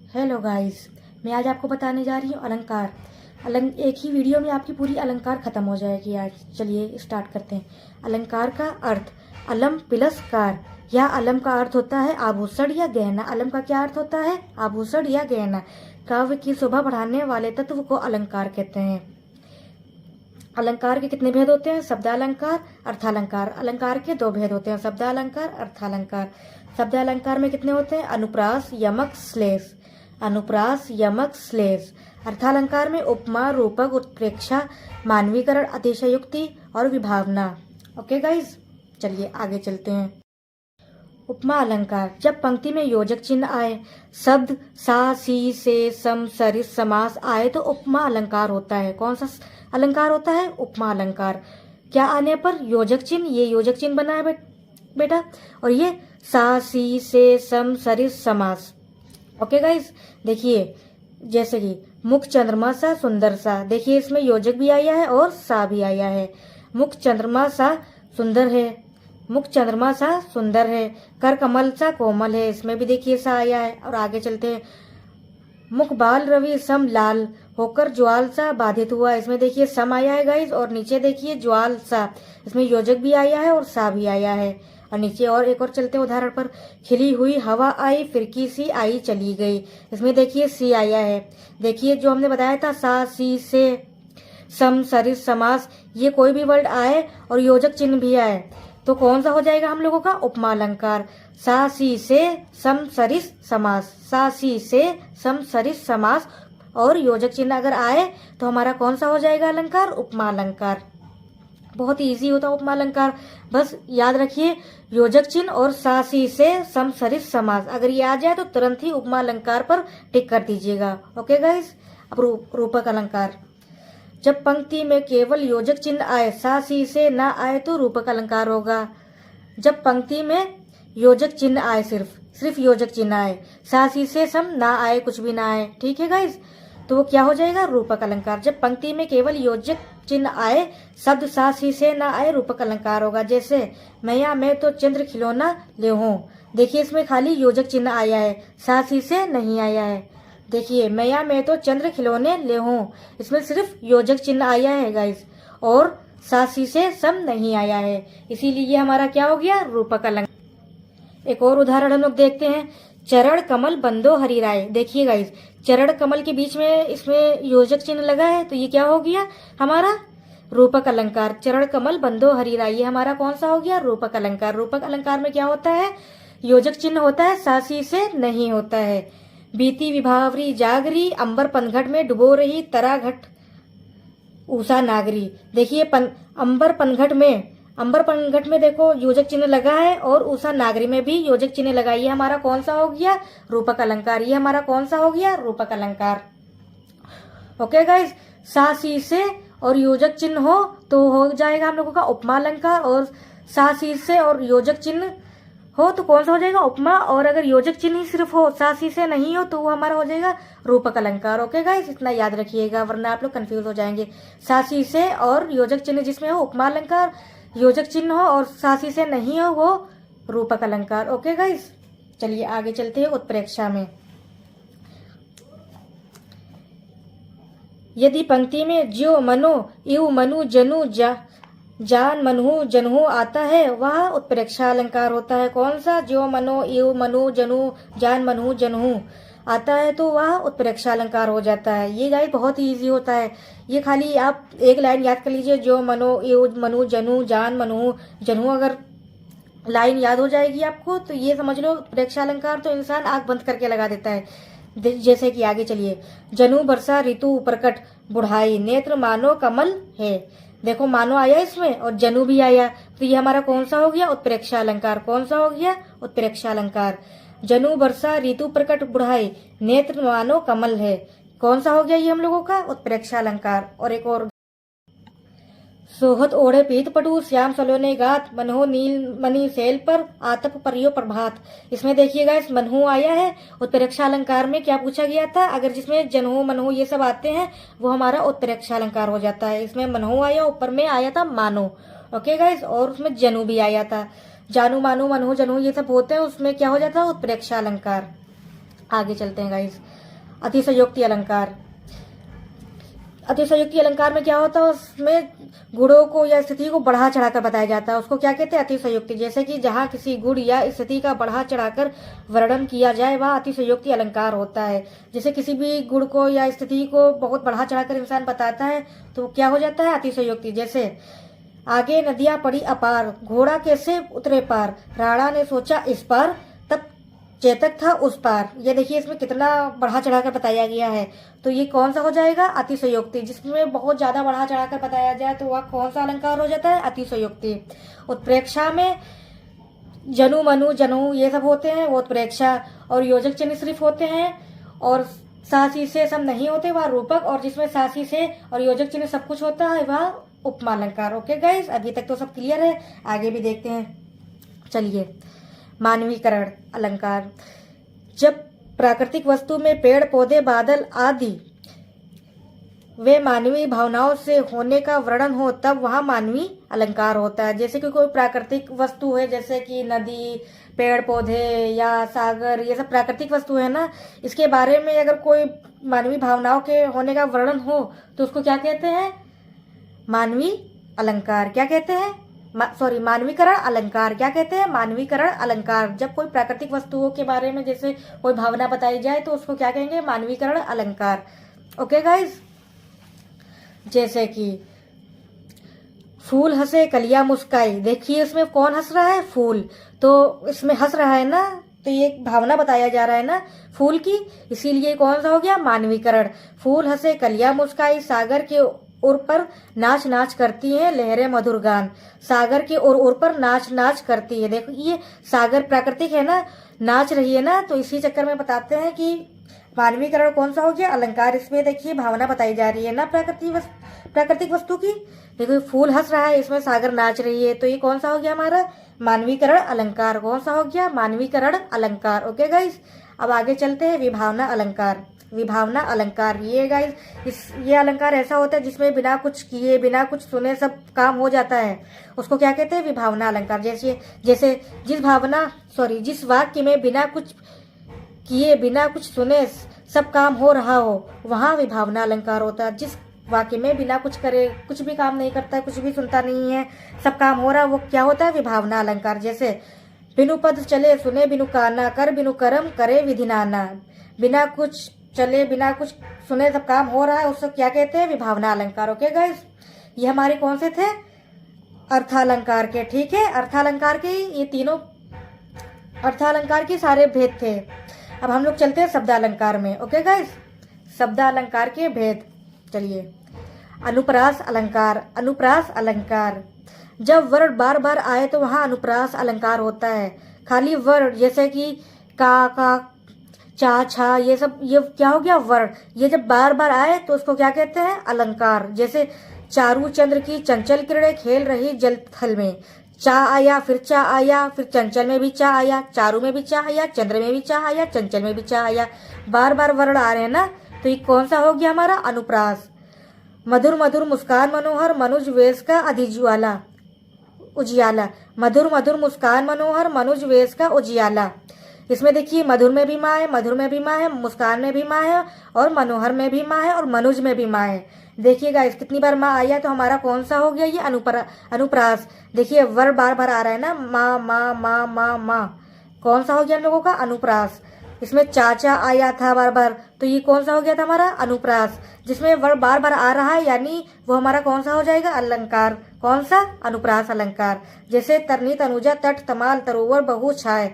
Hello guys, मैं आज आपको बताने जा रही हूँ अलंकार। एक ही वीडियो में आपकी पूरी अलंकार खत्म हो जाएगी। आज चलिए स्टार्ट करते हैं। अलंकार का अर्थ अलम प्लस कार या अलम का अर्थ होता है आभूषण या गहना। अलम का क्या अर्थ होता है? आभूषण या गहना। काव्य की शोभा बढ़ाने वाले तत्व को अलंकार कहते हैं। अलंकार के कितने भेद होते हैं? शब्दालंकार, अर्थालंकार। अलंकार के दो भेद होते हैं, शब्दालंकार, अर्थालंकार। शब्दालंकार में कितने होते हैं? अनुप्रास, यमक, श्लेष। अनुप्रास, यमक, श्लेष। अर्थालंकार में उपमा, रूपक, उत्प्रेक्षा, मानवीकरण, अतिशयोक्ति और विभावना। ओके गाइस, चलिए आगे चलते हैं। उपमा अलंकार, जब पंक्ति में योजक चिन्ह आए, शब्द सा, सी, से, सम, सरिस, समास आए तो उपमा अलंकार होता है। कौन सा अलंकार होता है? उपमा अलंकार। क्या आने पर? योजक चिन्ह। ये योजक चिन्ह बना है बेटा, और ये सा, सी, से, सम, सरिस, समास। ओके गाइस, देखिए जैसे कि मुख चंद्रमा सा, सुंदर सा। देखिए इसमें योजक भी आया है और सा भी आया है। मुख चंद्रमा सा सुंदर है, मुख चंद्रमा सा सुंदर है। कर कमल सा कोमल है, इसमें भी देखिए सा आया है। और आगे चलते हैं। मुख बाल रवि सम लाल होकर ज्वाल सा बाधित हुआ, इसमें देखिए सम आया है गाइस। और नीचे देखिए ज्वाल सा, इसमें योजक भी आया है और सा भी आया है। और नीचे और एक और चलते उदाहरण पर। खिली हुई हवा आई, फिरकी सी आई चली गई, इसमें देखिए सी आया है। देखिए जो हमने बताया था सा, सी, से, सम, सरिस, समास, ये कोई भी वर्ड आए और योजक चिन्ह भी आए तो कौन सा हो जाएगा हम लोगों का? उपमा अलंकार। सा, सी, से, सम, सरिस, समास। सा, सी, से, सम, सरिस, समास और योजक चिन्ह अगर आए तो हमारा कौन सा हो जाएगा अलंकार? उपमा अलंकार। बहुत ही इजी होता है उपमा अलंकार। बस याद रखिए योजक चिन्ह और सा, सी, से, सम, सरिस, समास अगर ये आ जाए तो तुरंत ही उपमा अलंकार पर टिक कर दीजिएगा। Okay guys. अब रूपक अलंकार, जब पंक्ति में केवल योजक चिन्ह आए, सा, सी, से ना आए तो रूपक अलंकार होगा। जब पंक्ति में योजक चिन्ह आए, सिर्फ योजक चिन्ह आए, सा, सी, से, सम ना आए, कुछ भी ना आए, ठीक है गाइस, तो वो क्या हो जाएगा? रूपक अलंकार। जब पंक्ति में केवल योजक चिन्ह आए, शब्द सा, सी, से ना आए, रूपक अलंकार होगा। जैसे मैया मैं तो चंद्र खिलौना ले हूं, देखिए इसमें खाली योजक चिन्ह आया है, सा, सी, से नहीं आया है। देखिए मैया मैं तो चंद्र खिलौने ले हूं, इसमें सिर्फ योजक चिन्ह आया है गाइस, और सा, सी, से, सम नहीं आया है, इसीलिए ये हमारा क्या हो गया? रूपक अलंकार। एक और उदाहरण हम लोग देखते हैं। चरण कमल बंदो हरि राय। देखिए गाइस, चरण कमल के बीच में इसमें योजक चिन्ह लगा है तो ये क्या हो गया हमारा? रूपक अलंकार। चरण कमल बंदो हरि राय, ये हमारा कौन सा हो गया? रूपक अलंकार। रूपक अलंकार में क्या होता है? योजक चिन्ह होता है, सा, सी, से नहीं होता है। बीती विभावरी जागरी, अंबर पनघट में डुबो रही, तरा घट उषा नागरी। देखिए अंबर पनघट में देखो योजक चिन्ह लगा है और उषा नागरी में भी योजक चिन्ह लगा। ये हमारा कौन सा हो गया? रूपक अलंकार। ये हमारा कौन सा हो गया? रूपक अलंकार। ओके गाइस, सा, सी, से और योजक चिन्ह हो तो हो जाएगा हम लोगों का उपमा अलंकार, और सा, सी, से और योजक चिन्ह हो तो कौन सा हो जाएगा? उपमा। और अगर योजक चिन्ह ही सिर्फ हो, सा, सी, से नहीं हो तो वो हमारा हो जाएगा रूपक अलंकार। ओके गाइस, इतना याद रखिएगा वरना आप लोग कंफ्यूज हो जाएंगे। सा, सी, से और योजक चिन्ह जिसमें हो उपमा अलंकार, योजक चिन्ह हो और सा, सी, से नहीं हो वो रूपक अलंकार। ओके गाइस, चलिए आगे चलते हैं उत्प्रेक्षा में। यदि पंक्ति में ज्यो मनो इव मनु जनु जान मनहु जनहु आता है वह उत्प्रेक्षा अलंकार होता है। कौन सा? ज्यो मनो इव मनु जनु जान मनहु जनहु आता है तो वह उत्प्रेक्षा अलंकार हो जाता है। ये गाइस बहुत ही इजी होता है, ये खाली आप एक लाइन याद कर लीजिए, ज्यो मनो इव मनु जनु जान मनहु जनहु। अगर लाइन याद हो जाएगी आपको तो ये समझ लो उत्प्रेक्षा अलंकार तो इंसान आंख बंद करके लगा देता है। जैसे कि आगे चलिए। जनु बरसा ऋतु प्रकट बुढ़ाई, नेत्र मानो कमल है। देखो मानो आया इसमें और जनु भी आया तो ये हमारा कौन सा हो गया? उत्प्रेक्षा अलंकार। कौन सा हो गया? उत्प्रेक्षा अलंकार। जनु बरसा ऋतु प्रकट बुढ़ाई, नेत्र मानो कमल है, कौन सा हो गया ये हम लोगों का? उत्प्रेक्षा अलंकार। और एक और। सोहत ओढ़े पीत पटु श्याम सलोने गात, मनहो नील मणि शैल पर आतप परियो प्रभात। इसमें देखिएगा इस मनहु आया है। उत्प्रेक्षा अलंकार में क्या पूछा गया था? अगर जिसमें जनहु मनहु ये सब आते हैं वो हमारा उत्प्रेक्षा अलंकार हो जाता है। इसमें मनहु आया, ऊपर में आया था मानो। ओके गाइस, और उसमें जनु भी आया था। जानू मानू मनहु जनहु ये सब होते हैं, उसमें क्या हो जाता है? उत्प्रेक्षा अलंकार। आगे चलते हैं गाइस। अतिशयोक्ति अलंकार। अतिशयोक्ति अलंकार में क्या होता है, उसमें गुणों को या स्थिति को बढ़ा चढ़ाकर बताया जाता है, उसको क्या कहते हैं, अतिशयोक्ति। जैसे कि जहाँ किसी गुण या स्थिति का बढ़ा चढ़ाकर वर्णन किया जाए वह अतिशयोक्ति अलंकार होता है। जैसे किसी भी गुण को या स्थिति को बहुत बढ़ा चढ़ाकर इंसान बताता है तो क्या हो जाता है, अतिशयोक्ति। जैसे आगे नदियां पड़ी अपार, घोड़ा कैसे उतरे पार, राणा ने सोचा इस पार, तब चेतक था उस पार। ये देखिए इसमें कितना बढ़ा चढ़ाकर बताया गया है। तो ये कौन सा हो जाएगा, अतिशयोक्ति। जिसमें बहुत ज्यादा बढ़ा चढ़ाकर बताया जाए तो वह कौन सा अलंकार हो जाता है, अतिशयोक्ति। उत्प्रेक्षा में जनु मनु जनु ये सब होते हैं, वो उत्प्रेक्षा। और योजक चिन्ह सिर्फ होते हैं और सासी से सब नहीं होते, वह रूपक। और जिसमें सासी से और योजक चिन्ह सब कुछ होता है वह उपमा अलंकार। ओके गाइस, अभी तक तो सब क्लियर है, आगे भी देखते हैं। चलिए, मानवीकरण अलंकार। जब प्राकृतिक वस्तु में पेड़ पौधे बादल आदि वे मानवीय भावनाओं से होने का वर्णन हो तब वहाँ मानवीय अलंकार होता है। जैसे कि कोई प्राकृतिक वस्तु है, जैसे कि नदी, पेड़ पौधे या सागर, ये सब प्राकृतिक वस्तु है ना, इसके बारे में अगर कोई मानवीय भावनाओं के होने का वर्णन हो तो उसको क्या कहते हैं, मानवीय अलंकार। क्या कहते हैं, मानवीकरण अलंकार। क्या कहते हैं, मानवीकरण अलंकार। जब कोई प्राकृतिक वस्तुओं के बारे में जैसे कोई भावना बताई जाए तो उसको क्या कहेंगे, मानवीकरण अलंकार। ओके गाइस, जैसे कि फूल हंसे कलियां मुस्काई। देखिए इसमें कौन हंस रहा है, फूल। तो इसमें हंस रहा है ना, तो ये भावना बताया जा रहा है ना फूल की, इसीलिए कौन सा हो गया, मानवीकरण। फूल हंसे कलियां मुस्काई, सागर के उर पर नाच नाच करती है लहरें मधुर गान। सागर के उर पर नाच नाच करती है। देखो ये सागर प्राकृतिक है ना, नाच रही है ना, तो इसी चक्कर में बताते हैं कि मानवीकरण कौन सा हो गया, अलंकार। इसमें देखिए भावना बताई जा रही है ना प्राकृतिक वस्तु की। देखो फूल हंस रहा है, इसमें सागर नाच रही है, तो ये कौन सा हो गया हमारा, मानवीकरण अलंकार। कौन सा हो गया, मानवीकरण अलंकार। ओके गाइस, अब आगे चलते हैं, विभावना अलंकार। विभावना अलंकार, ये गाइस ये अलंकार ऐसा होता है जिसमें बिना कुछ किए बिना कुछ सुने सब काम हो जाता है, उसको क्या कहते हैं, विभावना अलंकार। जैसे जिस वाक्य में बिना कुछ किए बिना कुछ सुने सब काम हो रहा हो वहाँ विभावना अलंकार होता है। जिस वाक्य में बिना कुछ करे, कुछ भी काम नहीं करता है, कुछ भी सुनता नहीं है, सब काम हो रहा है, वो क्या होता है, विभावना अलंकार। जैसे बिनु पद चले सुने बिनु काना, कर बिनु कर्म करे विधि नाना। बिना कुछ चले बिना कुछ सुने सब काम हो रहा है, उसको क्या कहते हैं, विभावना अलंकार। ओके गाइस, ये हमारे कौन से थे, अर्थालंकार के। ठीक है, अर्थालंकार के ये तीनों अर्थालंकार के सारे भेद थे। अब हम लोग चलते हैं शब्दालंकार में। ओके गाइस, शब्दालंकार के भेद। चलिए, अनुप्रास अलंकार। अनुप्रास अलंकार, जब वर्ण बार बार आए तो वहाँ अनुप्रास अलंकार होता है। खाली वर्ण जैसे कि का चा छा, ये सब ये क्या हो गया, वर्ण। ये जब बार बार आए तो उसको क्या कहते हैं, अलंकार। जैसे चारू चंद्र की चंचल किरणें खेल रही जल थल में। चा आया, फिर चा आया, फिर चंचल में भी चा आया, चारू में भी चा आया, चंद्र में भी चा आया, चंचल में भी चा आया। बार बार वर्ण आ रहे हैं ना, तो ये कौन सा हो गया हमारा, अनुप्रास। मधुर मधुर मुस्कान मनोहर मनुज वेश का अधिज्वाला उजियाला। मधुर मधुर मुस्कान मनोहर मनुज वेश का उजियाला। इसमें देखिए मधुर में भी माँ है, मधुर में भी माँ है, मुस्कान में भी माँ है, और मनोहर में भी माँ है, और मनुज में भी माँ है। देखिएगा इस कितनी बार माँ आया, तो हमारा कौन सा हो गया, ये अनुप्रास। देखिए वर्ण बार बार आ रहा है ना, माँ माँ माँ माँ माँ, कौन सा हो गया हम लोगों का, अनुप्रास। इसमें चाचा आया था बार बार, तो ये कौन सा हो गया था हमारा, अनुप्रास। जिसमें वर्ण बार बार आ रहा है यानी वो हमारा कौन सा हो जाएगा, अलंकार। कौन सा, अनुप्रास अलंकार। जैसे तरनी तनुजा तट तमाल तरोवर बहु छाए।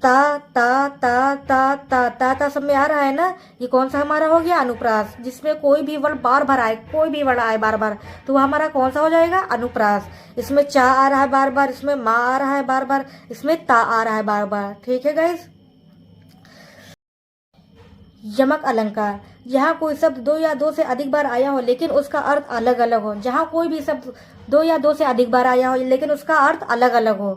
ता ता ता ता ता ता ता सब में आ रहा है ना, ये कौन सा हमारा हो गया, अनुप्रास। जिसमें कोई भी वर्ण बार बार आए, कोई भी वर्ण आए बार बार, तो वो हमारा कौन सा हो जाएगा, अनुप्रास। इसमें चा आ रहा है बार बार, इसमें माँ आ रहा है बार बार, इसमें ता आ रहा है बार बार। ठीक है गाइस। यमक अलंकार, जहाँ कोई शब्द दो या दो से अधिक बार आया हो लेकिन उसका अर्थ अलग अलग हो। जहाँ कोई भी शब्द दो या दो से अधिक बार आया हो लेकिन उसका अर्थ अलग अलग हो,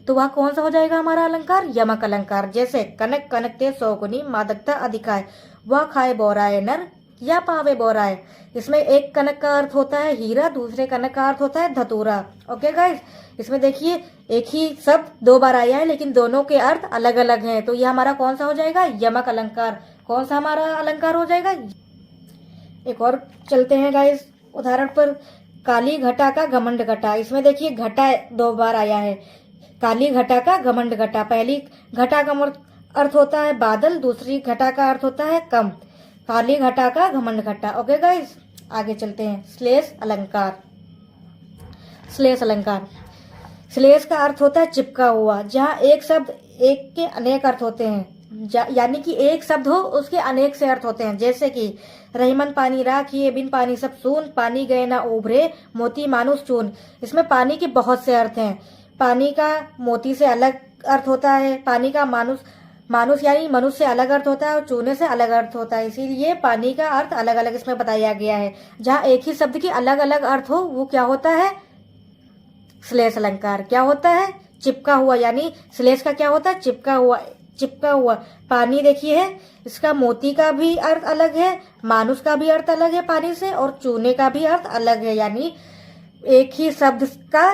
तो वह कौन सा हो जाएगा हमारा अलंकार, यमक अलंकार। जैसे कनक कनकते सौगुनी मादकता अधिकाय, वह खाए बोराए नर या पावे बोराए। इसमें एक कनक का अर्थ होता है हीरा, दूसरे कनक का अर्थ होता है धतूरा। ओके गाइस, इसमें देखिए एक ही शब्द दो बार आया है लेकिन दोनों के अर्थ अलग अलग हैं, तो यह हमारा कौन सा हो जाएगा, यमक अलंकार। कौन सा हमारा अलंकार हो जाएगा। एक और चलते हैं गाइस उदाहरण पर, काली घटा का घमंड घटा। इसमें देखिए घटा 2 बार आया है, काली घटा का घमंड घटा। पहली घटा का अर्थ होता है बादल, दूसरी घटा का अर्थ होता है कम। काली घटा का घमंड घटा। ओके गाइस, आगे चलते हैं। श्लेष अलंकार। श्लेष अलंकार, श्लेष का अर्थ होता है चिपका हुआ, जहाँ एक शब्द एक के अनेक अर्थ होते हैं, यानी कि एक शब्द हो उसके अनेक से अर्थ होते हैं। जैसे कि रहीमन पानी राखिए, बिन पानी सब सून, पानी गए ना उभरे, मोती मानुष चून। इसमें पानी के बहुत से अर्थ हैं। पानी का मोती से अलग अर्थ होता है, पानी का मानुष यानी मनुष्य से अलग अर्थ होता है, और चूने से अलग अर्थ होता है। इसीलिए पानी का अर्थ अलग अलग इसमें बताया गया है। जहाँ एक ही शब्द के अलग अलग अर्थ हो वो क्या होता है, श्लेष अलंकार। क्या होता है, चिपका हुआ, यानी श्लेष का क्या होता है, चिपका हुआ। चिपका हुआ पानी देखिए है, इसका मोती का भी अर्थ अलग है, मानुष का भी अर्थ अलग है पानी से, और चूने का भी अर्थ अलग है। यानी एक ही शब्द का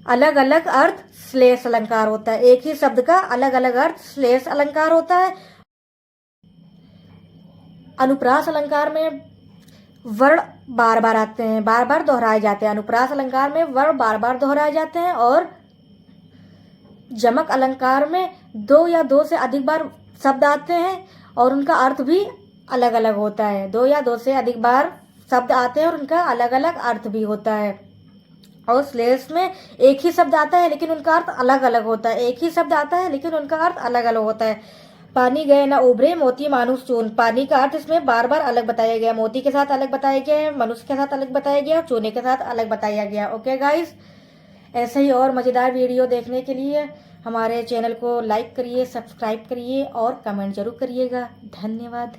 अलग अलग अर्थ श्लेष अलंकार होता है। एक ही शब्द का अलग अलग अर्थ श्लेष अलंकार होता है। अनुप्रास अलंकार में वर्ण बार बार आते हैं, बार बार दोहराए जाते हैं। अनुप्रास अलंकार में वर्ण बार बार दोहराए जाते हैं, और जमक अलंकार में 2 या 2 से अधिक बार शब्द आते हैं और उनका अर्थ भी अलग अलग होता है। 2 या 2 से अधिक बार शब्द आते हैं और उनका अलग अलग अर्थ भी होता है। और श्लेष में एक ही शब्द आता है लेकिन उनका अर्थ अलग अलग होता है। एक ही शब्द आता है लेकिन उनका अर्थ अलग अलग होता है। पानी गए ना उभरे, मोती मानुष चून। पानी का अर्थ इसमें बार बार अलग बताया गया, मोती के साथ अलग बताया गया, मनुष्य के साथ अलग बताया गया, और चूने के साथ अलग बताया गया। ओके गाइस, ऐसे ही और मज़ेदार वीडियो देखने के लिए हमारे चैनल को लाइक करिए, सब्सक्राइब करिए और कमेंट जरूर करिएगा। धन्यवाद।